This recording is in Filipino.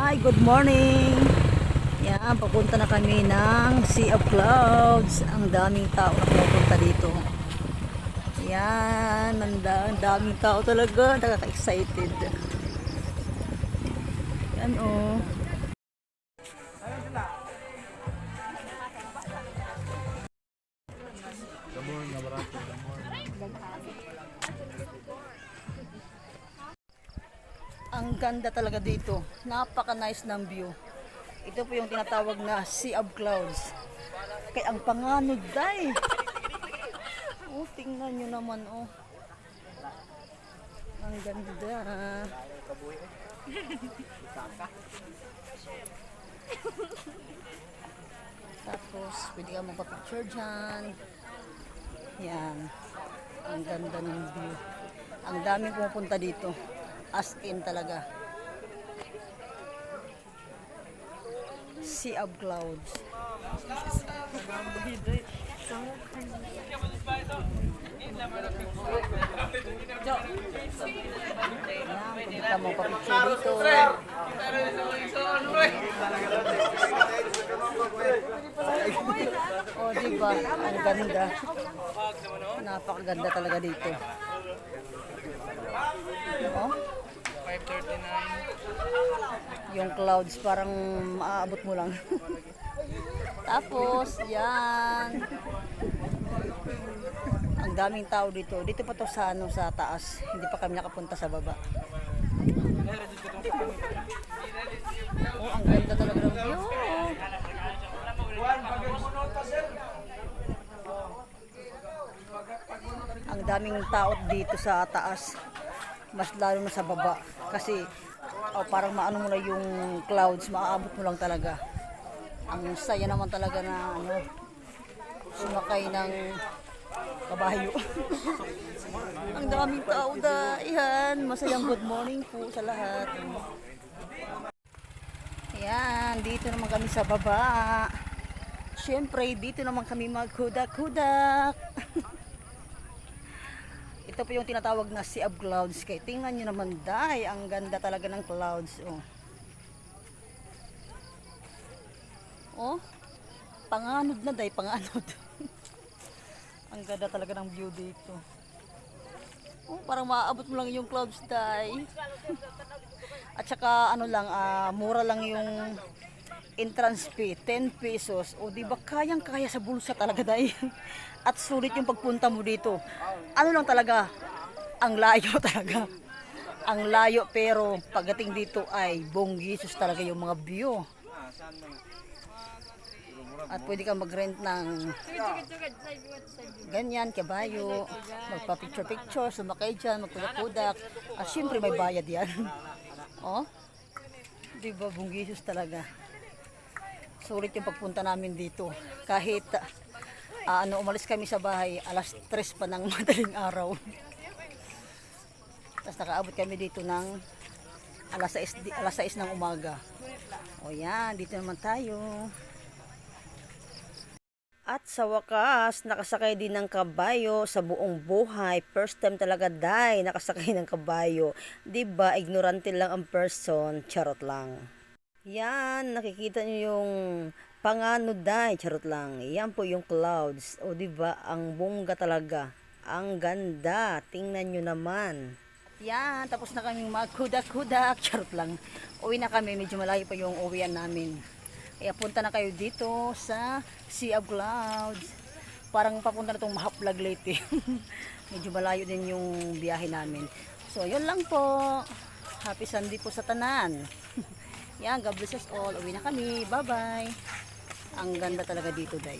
Hi, good morning. Yan, papunta na kami ng Sea of Clouds. Ang daming tao na pupunta dito. Yan, ang daming tao talaga. Nakaka-excited. Yan oh. Ang ganda talaga dito. Napaka-nice ng view. Ito po yung tinatawag na Sea of Clouds. Kaya ang panganod day. Oh, tingnan nyo naman oh. Ang ganda. Tapos, pwede ka magpa-picture dyan. Yan. Ang ganda ng view. Ang daming pumupunta dito. As in talaga. Sea of Clouds. Yan, kung ka mo pa-picture dito. Oh, diba? Ang ganda. Napakaganda talaga dito. Oh? 5:39. Yung clouds parang maaabot mo lang. Tapos, yan. Ang daming tao dito. Dito pa to sa ano, sa taas. Hindi pa kami nakapunta sa baba. Oh, ang ganda talaga ng view. Ang daming tao dito sa taas. Mas lalo na sa baba. Kasi parang maano mo na yung clouds, maaabot mo lang talaga. Ang saya naman talaga na ano, sumakay ng kabayo. Ang daming tao daihan. Masayang good morning po sa lahat. Ayan, dito naman kami sa baba. Siyempre, dito naman kami magkudak-kudak. Ito po yung tinatawag na Sea of Clouds. Kaya tingnan nyo naman, day, ang ganda talaga ng clouds. Oh, oh, panganod na day, panganod. Ang ganda talaga ng view dito. Oh, parang maaabot mo lang yung clouds, day. At saka ano lang, mura lang yung entrance fee, 10 pesos. O di ba kayang-kaya sa bulsa talaga, day. At sulit yung pagpunta mo dito. Ano lang talaga, ang layo talaga. Ang layo, pero pagdating dito ay bonggisos talaga yung mga view. At pwede ka mag-rent ng ganyan, kabayo, magpa-picture-picture, sumakay dyan, magkudak-kudak. At syempre may bayad yan. Oh, di ba bonggisos talaga. Sulit yung pagpunta namin dito. Kahit umalis kami sa bahay, alas 3 pa ng madaling araw. Tapos nakaabot kami dito ng alas 6 ng umaga. O yan, dito naman tayo. At sa wakas, nakasakay din ng kabayo sa buong buhay. First time talaga, day, nakasakay ng kabayo. Diba, ignorante lang ang person, charot lang. Yan, nakikita nyo yung panganod, day, charot lang. Yan po yung clouds. O diba, ang bongga talaga. Ang ganda. Tingnan nyo naman. Yan, tapos na kaming magkudak-kudak. Charot lang. Uwi na kami, medyo malayo pa yung uwian namin. Kaya punta na kayo dito sa Sea of Clouds. Parang papunta na itong Mahaplag Leyte. Medyo malayo din yung biyahe namin. So, yun lang po. Happy Sunday po sa tanan. Yan, God bless us all. Uwi na kami. Bye-bye. Ang ganda talaga dito, day.